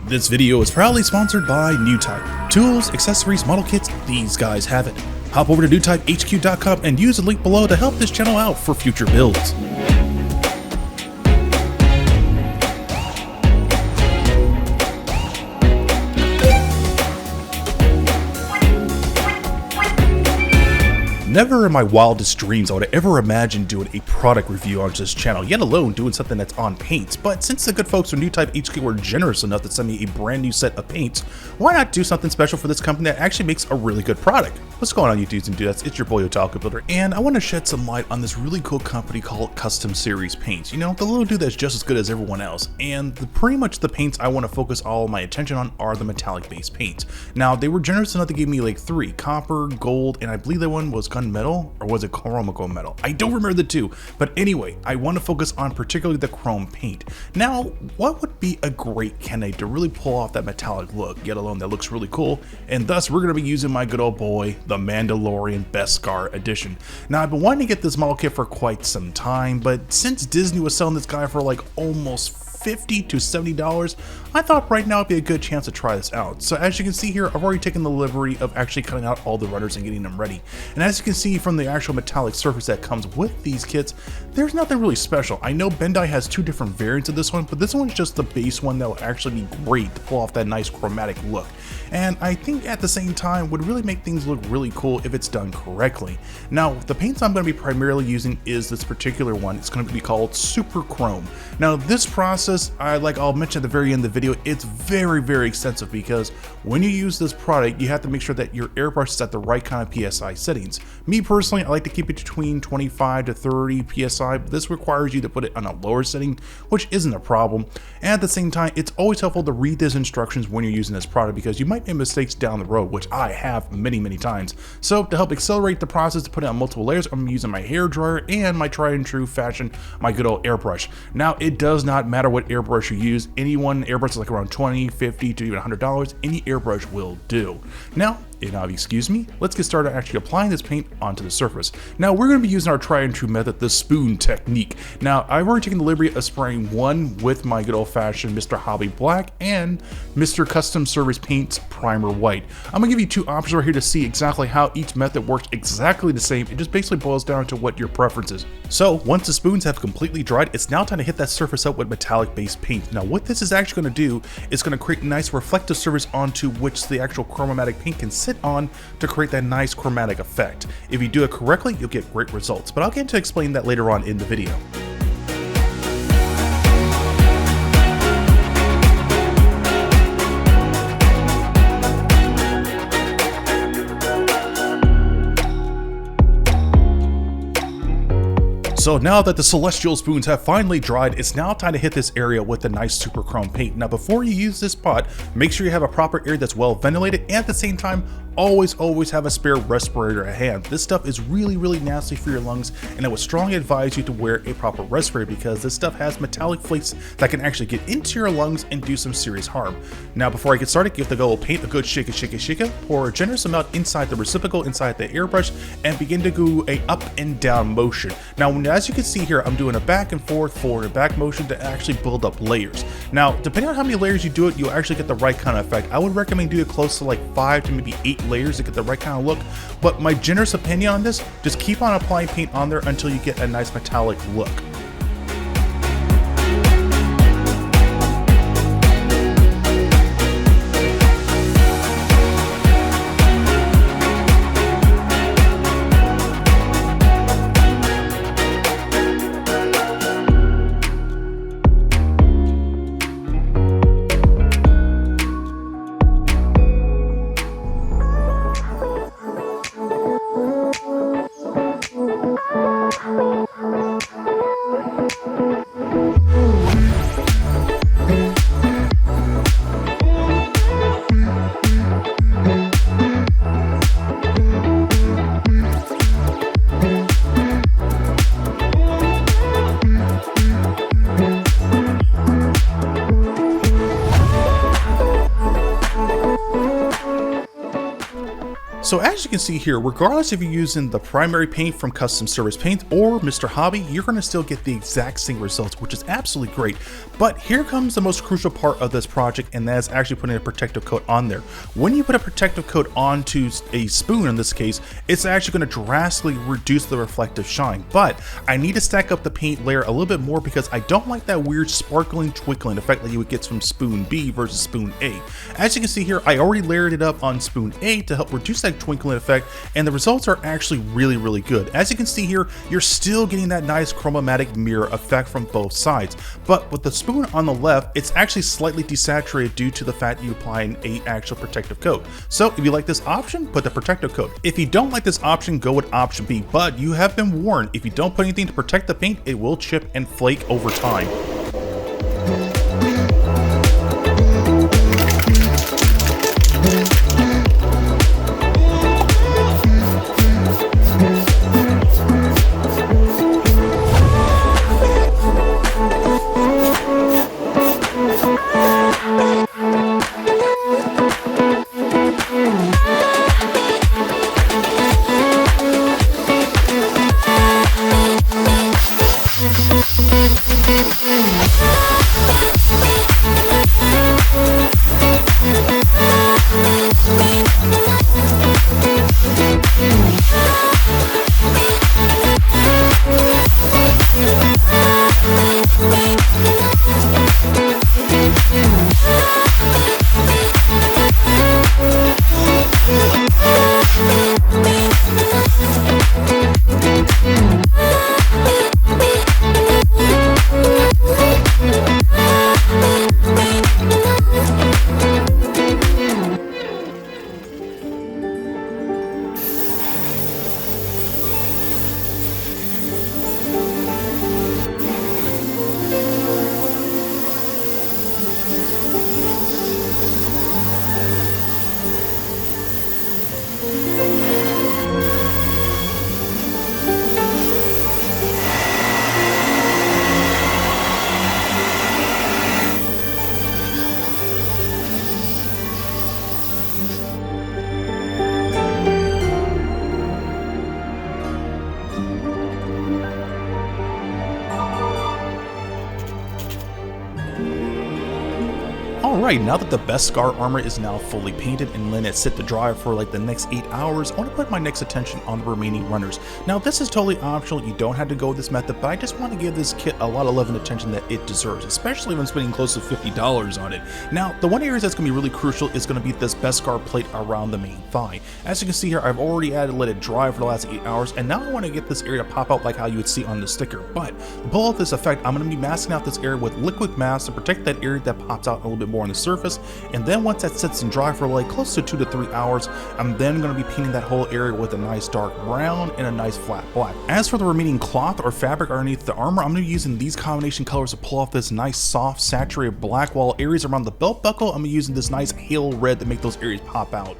This video is proudly sponsored by Newtype. Tools, accessories, model kits, these guys have it. Hop over to newtypehq.com and use the link below to help this channel out for future builds. Never in my wildest dreams I would have ever imagined doing a product review on this channel, yet alone doing something that's on paints. But since the good folks from Newtype HQ were generous enough to send me a brand new set of paints, why not do something special for this company that actually makes a really good product? What's going on, you dudes and dudettes? It's your boy Otaku Builder, and I want to shed some light on this really cool company called Kustom Series Paints. You know, the little dude that's just as good as everyone else. And pretty much the paints I want to focus all my attention on are the metallic based paints. Now, they were generous enough to give me like 3: copper, gold, and I believe that one was gunmetal, or was it chromical metal? I don't remember the two, but anyway, I want to focus on particularly the chrome paint. Now, what would be a great candidate to really pull off that metallic look, yet alone that looks really cool? And thus, we're going to be using my good old boy, the Mandalorian Beskar edition. Now, I've been wanting to get this model kit for quite some time, but since Disney was selling this guy for like almost $50 to $70, I thought right now would be a good chance to try this out. So as you can see here, I've already taken the liberty of actually cutting out all the runners and getting them ready. And as you can see from the actual metallic surface that comes with these kits, there's nothing really special. I know Bandai has 2 different variants of this one, but this one's just the base one that will actually be great to pull off that nice chromatic look. And I think at the same time would really make things look really cool if it's done correctly. Now, the paints I'm going to be primarily using is this particular one. It's going to be called Super Chrome. Now, this process, like I'll mention at the very end of the video, it's very extensive because when you use this product, you have to make sure that your airbrush is at the right kind of PSI settings. Me personally, I like to keep it between 25 to 30 PSI, but this requires you to put it on a lower setting, which isn't a problem. And at the same time, it's always helpful to read these instructions when you're using this product because you might make mistakes down the road, which I have many times. So to help accelerate the process to put it on multiple layers, I'm using my hair dryer and my tried and true fashion, my good old airbrush. Now, it does not matter what airbrush you use. Any one airbrush is like around $20, $50 to even $100. Any airbrush will do. Now, excuse me, let's get started actually applying this paint onto the surface. Now, we're going to be using our tried and true method, the spoon technique. Now, I've already taken the liberty of spraying one with my good old fashioned Mr. Hobby Black and Mr. Kustom Series Paints Primer White. I'm going to give you 2 options right here to see exactly how each method works exactly the same. It just basically boils down to what your preference is. So once the spoons have completely dried, it's now time to hit that surface up with metallic based paint. Now, what this is actually going to do is going to create a nice reflective surface onto which the actual chromatic paint can sit on to create that nice chromatic effect. If you do it correctly, you'll get great results, but I'll get to explain that later on in the video. So now that the celestial spoons have finally dried, it's now time to hit this area with the nice super chrome paint. Now, before you use this pot, make sure you have a proper area that's well ventilated, and at the same time, always have a spare respirator at hand. This stuff is really nasty for your lungs, and I would strongly advise you to wear a proper respirator because this stuff has metallic flakes that can actually get into your lungs and do some serious harm. Now, before I get started, give the go paint a good shake, pour a generous amount inside the reciprocal, inside the airbrush, and begin to do a up and down motion. Now, as you can see here, I'm doing a back and forth, forward and back motion to actually build up layers. Now, depending on how many layers you do it, you'll actually get the right kind of effect. I would recommend doing it close to like 5 to maybe 8 layers to get the right kind of look. But my generous opinion on this, just keep on applying paint on there until you get a nice metallic look. So as you can see here, regardless if you're using the primary paint from Custom Service Paint or Mr. Hobby, you're going to still get the exact same results, which is absolutely great. But here comes the most crucial part of this project, and that is actually putting a protective coat on there. When you put a protective coat onto a spoon, in this case, it's actually going to drastically reduce the reflective shine. But I need to stack up the paint layer a little bit more because I don't like that weird sparkling twinkling effect that you would get from spoon B versus spoon A. As you can see here, I already layered it up on spoon A to help reduce that twinkling effect, and the results are actually really good. As you can see here, you're still getting that nice chromatic mirror effect from both sides, but with the spoon on the left, it's actually slightly desaturated due to the fact you applying a actual protective coat. So if you like this option, put the protective coat. If you don't like this option, go with option B, but you have been warned, if you don't put anything to protect the paint, it will chip and flake over time. Alright, now that the Beskar armor is now fully painted and letting it sit to dry for like the next 8 hours, I want to put my next attention on the remaining runners. Now this is totally optional, you don't have to go with this method, but I just want to give this kit a lot of love and attention that it deserves, especially when spending close to $50 on it. Now, the one area that's going to be really crucial is going to be this Beskar plate around the main thigh. As you can see here, I've already had to let it dry for the last 8 hours, and now I want to get this area to pop out like how you would see on the sticker. But to pull off this effect, I'm going to be masking out this area with liquid mask to protect that area that pops out a little bit more on the surface, and then once that sits and dry for like close to 2 to 3 hours, I'm then going to be painting that whole area with a nice dark brown and a nice flat black. As for the remaining cloth or fabric underneath the armor, I'm going to be using these combination colors to pull off this nice soft saturated black, while areas around the belt buckle, I'm going to be using this nice halo red to make those areas pop out.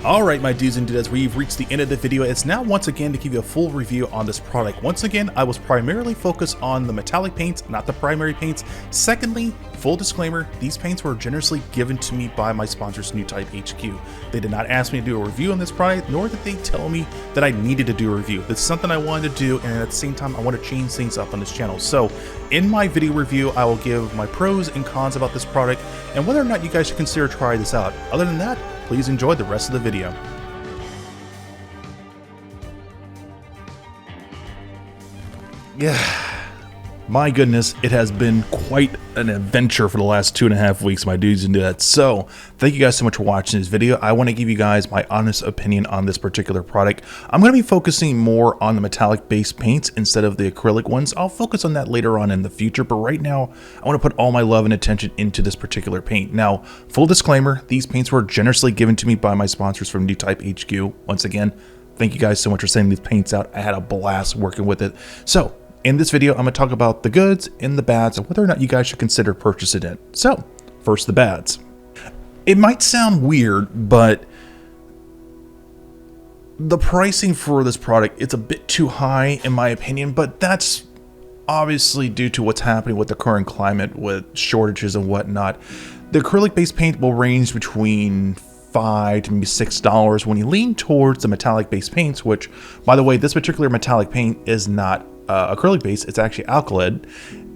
Alright my dudes and dudettes, we've reached the end of the video. It's now once again to give you a full review on this product. Once again, I was primarily focused on the metallic paints, not the primary paints. Secondly, full disclaimer, these paints were generously given to me by my sponsors Newtype HQ. They did not ask me to do a review on this product, nor did they tell me that I needed to do a review. This is something I wanted to do, and at the same time I want to change things up on this channel. So in my video review, I will give my pros and cons about this product and whether or not you guys should consider trying this out. Other than that, please enjoy the rest of the video. Yeah, my goodness, it has been quite an adventure for the last 2.5 weeks, my dudes and dudettes. So thank you guys so much for watching this video. I want to give you guys my honest opinion on this particular product. I'm going to be focusing more on the metallic based paints instead of the acrylic ones. I'll focus on that later on in the future, but right now I want to put all my love and attention into this particular paint. Now, full disclaimer, these paints were generously given to me by my sponsors from Newtype HQ. Once again, thank you guys so much for sending these paints out. I had a blast working with it. So in this video, I'm going to talk about the goods and the bads and whether or not you guys should consider purchasing it. So, first the bads. It might sound weird, but the pricing for this product, it's a bit too high in my opinion, but that's obviously due to what's happening with the current climate with shortages and whatnot. The acrylic based paint will range between $5 to maybe $6 when you lean towards the metallic based paints, which, by the way, this particular metallic paint is not acrylic based, it's actually L.E.D,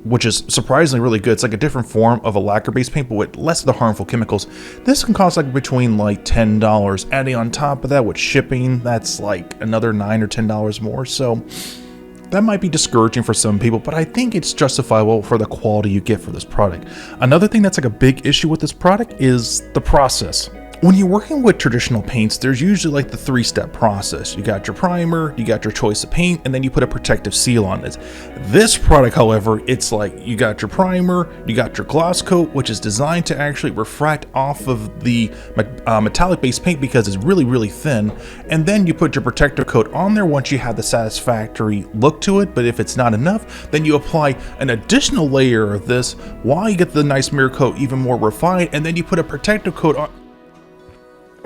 which is surprisingly really good. It's like a different form of a lacquer based paint, but with less of the harmful chemicals. This can cost like between like $10. Adding on top of that with shipping, that's like another $9 or $10 more. So that might be discouraging for some people, but I think it's justifiable for the quality you get for this product. Another thing that's like a big issue with this product is the process. When you're working with traditional paints, there's usually like the 3-step process. You got your primer, you got your choice of paint, and then you put a protective seal on it. This product, however, it's like you got your primer, you got your gloss coat, which is designed to actually refract off of the metallic based paint because it's really, really thin. And then you put your protective coat on there once you have the satisfactory look to it. But if it's not enough, then you apply an additional layer of this while you get the nice mirror coat even more refined, and then you put a protective coat on.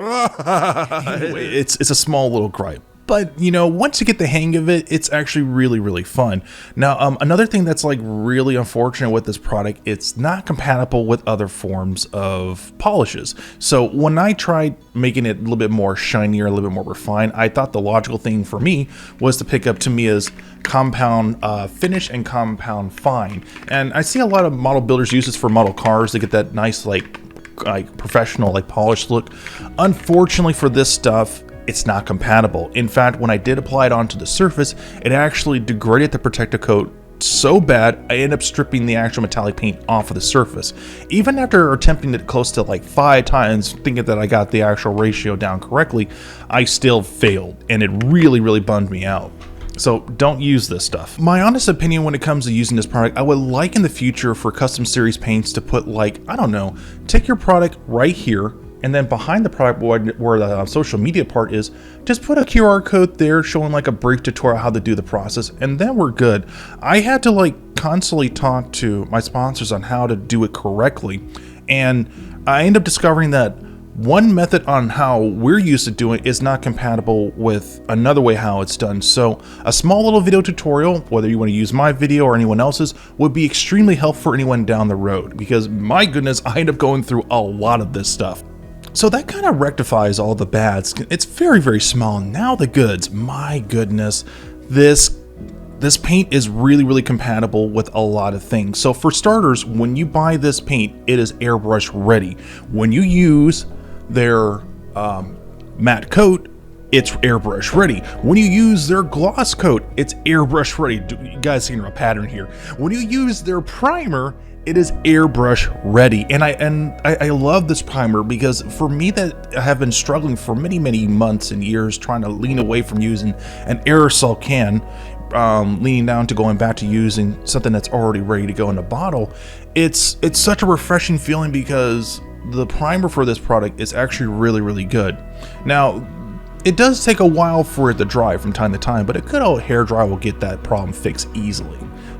Anyway, it's a small little gripe, but you know, once you get the hang of it, it's actually really, really fun. Now, another thing that's like really unfortunate with this product, it's not compatible with other forms of polishes. So when I tried making it a little bit more shinier, a little bit more refined, I thought the logical thing for me was to pick up Tamiya's compound finish and compound fine. And I see a lot of model builders use this for model cars to get that nice like professional like polished look. Unfortunately for this stuff, it's not compatible. In fact, when I did apply it onto the surface, it actually degraded the protective coat so bad I ended up stripping the actual metallic paint off of the surface. Even after attempting it close to like 5 times, thinking that I got the actual ratio down correctly, I still failed, and it really, really bummed me out. So don't use this stuff. My honest opinion when it comes to using this product, I would like in the future for custom series paints to put like, I don't know, take your product right here, and then behind the product where the social media part is, just put a QR code there showing like a brief tutorial how to do the process, and then we're good. I had to like constantly talk to my sponsors on how to do it correctly, and I ended up discovering that one method on how we're used to doing it is not compatible with another way how it's done. So a small little video tutorial, whether you want to use my video or anyone else's, would be extremely helpful for anyone down the road, because my goodness, I end up going through a lot of this stuff. So that kind of rectifies all the bads. It's very, very small. Now the goods, my goodness, this paint is really, really compatible with a lot of things. So for starters, when you buy this paint, it is airbrush ready. When you use their matte coat, it's airbrush ready. When you use their gloss coat, it's airbrush ready. You guys seeing a pattern here. When you use their primer, it is airbrush ready. And I love this primer because for me that have been struggling for many, many months and years trying to lean away from using an aerosol can, leaning down to going back to using something that's already ready to go in a bottle, it's such a refreshing feeling because the primer for this product is actually really, really good. Now, it does take a while for it to dry from time to time, but a good old hair dryer will get that problem fixed easily.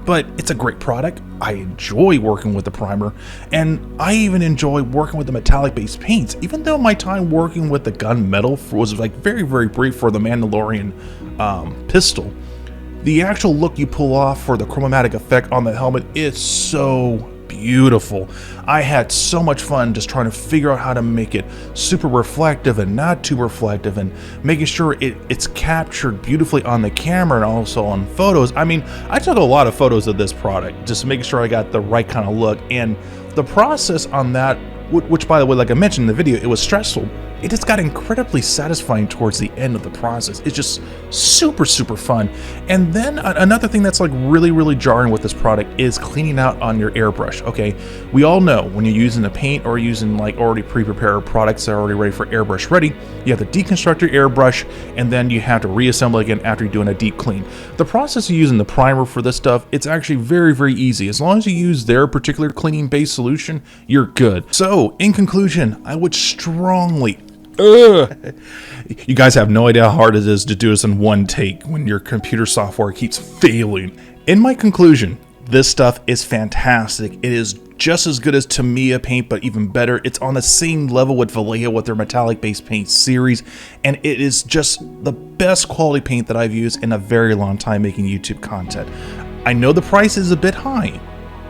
but it's a great product. I enjoy working with the primer, and I even enjoy working with the metallic based paints, even though my time working with the gunmetal was like very, very brief for the Mandalorian pistol. The actual look you pull off for the chromatic effect on the helmet is so beautiful. I had so much fun just trying to figure out how to make it super reflective and not too reflective, and making sure it's captured beautifully on the camera and also on photos. I mean, I took a lot of photos of this product, just making sure I got the right kind of look, and the process on that, which by the way, like I mentioned in the video, it was stressful. It just got incredibly satisfying towards the end of the process. It's just super, super fun. And then another thing that's like really, really jarring with this product is cleaning out on your airbrush. Okay, we all know when you're using a paint or using like already pre-prepared products that are already ready for airbrush ready, you have to deconstruct your airbrush and then you have to reassemble again after you're doing a deep clean. The process of using the primer for this stuff, it's actually very, very easy. As long as you use their particular cleaning based solution, you're good. So in conclusion, I would strongly you guys have no idea how hard it is to do this in one take when your computer software keeps failing. In my conclusion, this stuff is fantastic. It is just as good as Tamiya paint, but even better. It's on the same level with Vallejo with their metallic based paint series, and it is just the best quality paint that I've used in a very long time making YouTube content. I know the price is a bit high,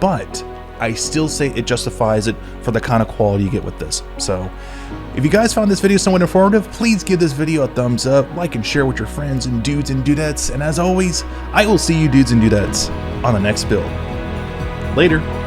but I still say it justifies it for the kind of quality you get with this. So if you guys found this video somewhat informative, please give this video a thumbs up, like and share with your friends and dudes and dudettes. And as always, I will see you dudes and dudettes on the next build. Later.